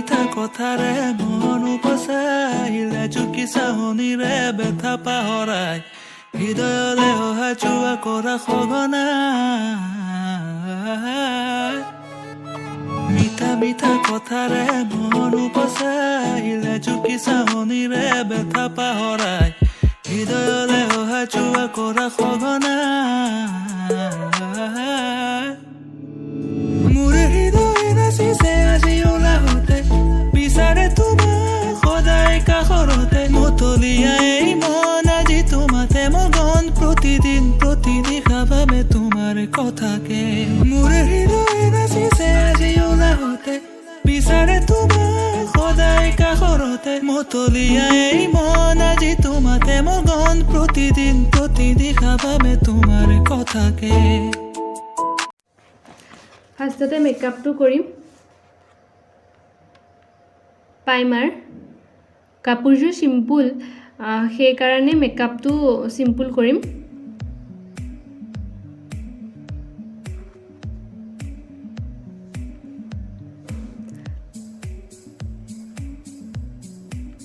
মিঠা কথাৰে মন উপচাই লাজুকী চাহনিৰে ব্যথা পাহৰাই হৃদয়ৰে অহা যোৱা কৰা সঘনাই মিঠা মিঠা কথাৰে মন উপচাই লাজুকী চাহনিৰে ব্যথা পাহৰাই হৃদয়ৰে অহা যোৱা কৰা সঘনাই মোৰ হৃদয় নাচিছে আজি ওলাহতে বিচাৰে তোমাক সদায় কাষৰতে মতলীয়াই মন আজি তোমাতে মগন প্ৰতিদিন প্ৰতিনিশা ভাবে তোমাৰ কথাকে মোৰ হৃদয় নাচিছে আজি ওলাহতে বিচাৰে তোমাক সদায় কাষৰতে মতলীয়াই মন আজি তোমাতে মগন প্ৰতিদিন প্ৰতিনিশা ভাবে তোমাৰ কথাকে ফাৰ্ষ্টতে মেকআপটো কৰিম প্ৰাইমাৰ কাপোৰযোৰ সিম্পল সেইকাৰণে মেকআপটো সিম্পল কৰিম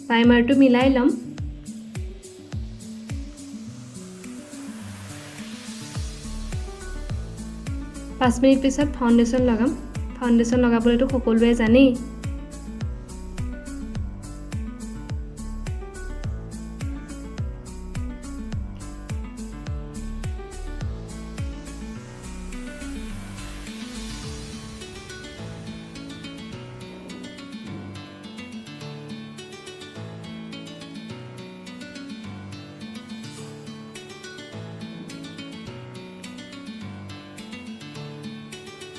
প্ৰাইমাৰটো মিলাই ল'ম 5 মিনিট পিছত ফাউন্ডেশন লগাম ফাউন্ডেশন লগাবলৈতো সকলোৱে জানেই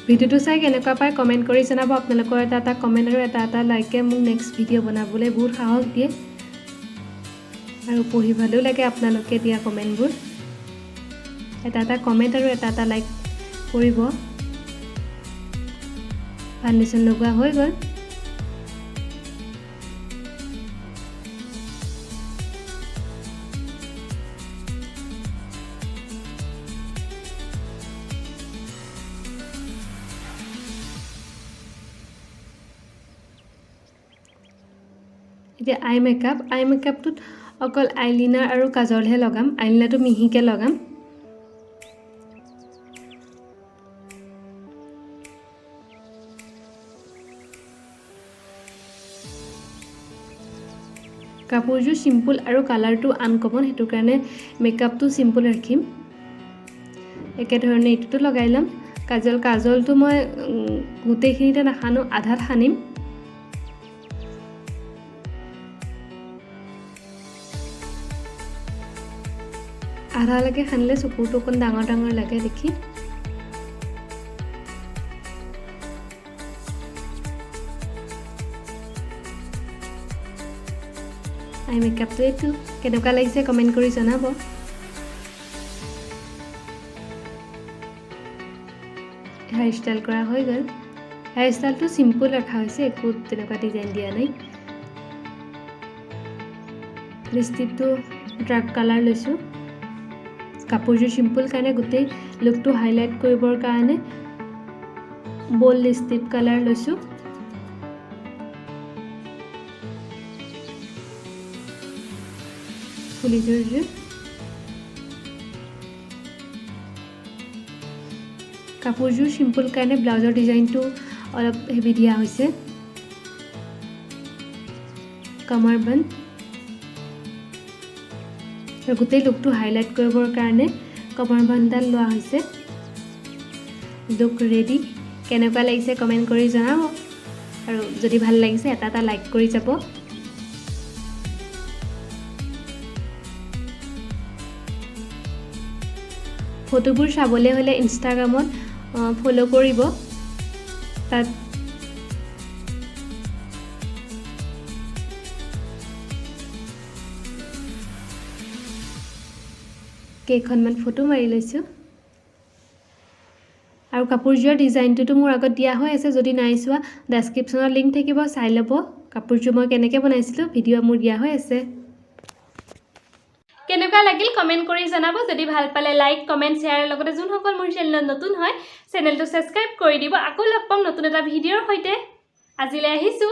ভিডিওটো চাই কেনেকুৱা পায় কমেন্ট কৰি জনাব আপোনালোকৰ এটা কমেন্ট আৰু এটা লাইকে মোক নেক্সট ভিডিও বনাবলৈ বহুত সাহস দিয়ে আৰু পঢ়ি ভালো লাগে আপোনালোকে দিয়া কমেন্টবোৰ এটা কমেন্ট আৰু এটা লাইক কৰিব ফাউন্ডেশন লগোৱা হৈ গ'ল এতিয়া আই মেকআপটোত অকল আইলাইনাৰ আৰু কাজলহে লগাম আইলাইনাৰটো মিহিকে লগাম কাপোৰযোৰ সিম্পল আৰু কালাৰটো আনকমন হেতু কাৰণে মেকআপটো সিম্পল ৰাখিম একে ধৰণে এটোটো লগাই লম কাজলটো মই গোটেইখিনিতে নাখানো আধাত খানিম আধা লাগে খানলে চকুটো কোন ডাঙৰ ডাঙৰ লাগে দেখি আই মেকআপটো এইটো কেনেকুৱা লাগিছে কমেন্ট কৰি জনাব হেয়াৰ ষ্টাইল কৰা হৈ গ'ল হেয়াৰ ষ্টাইলটো সিম্পল ৰাখা হৈছে একো তেনেকুৱা ডিজাইন দিয়া নাই লিপষ্টিকটো ডাৰ্ক কালাৰ লৈছো কাপোৰযোৰ সিম্পল কাৰণে গোটেই লুকটো হাইলাইট কৰিবৰ কাৰণে বোল্ড লিপষ্টিক কালাৰ লৈছো ফুলিযোৰ কাপোৰযোৰ সিম্পল কাৰণে ব্লাউজৰ ডিজাইনটো অলপ হেভি দিয়া হৈছে কমৰ বন গোটেই লুকটো হাইলাইট কৰিবৰ কাৰণে কমৰ বনডাল লোৱা হৈছে লুক ৰেডি কেনেকুৱা লাগিছে কমেন্ট কৰি জনাব আৰু যদি ভাল লাগিছে এটা লাইক কৰি যাব ফটোবোৰ চাবলৈ হলে ইনষ্টাগ্ৰামত ফলো কৰিব তাত কেইখনমান ফটো মাৰি লৈছো আৰু কাপোৰযোৰ ডিজাইনটো মোৰ আগত দিয়া হৈ আছে যদি নাই চোৱা ডেসক্ৰিপচনত লিংক থাকিব চাই ল'ব কাপোৰযোৰ মই কেনেকৈ বনাইছিলো ভিডিও মোৰ দিয়া হৈ আছে কেনেকুৱা লাগিল কমেন্ট কৰি জনাব যদি ভাল পালে লাইক কমেন্ট শেয়াৰ লগতে যোন সকল মোৰ চেনেলত নতুন হয় চেনেলটো সাবস্ক্ৰাইব কৰি দিব আকৌ লগ পাম নতুন এটা ভিডিওৰ সৈতে আজিলৈ আহিছো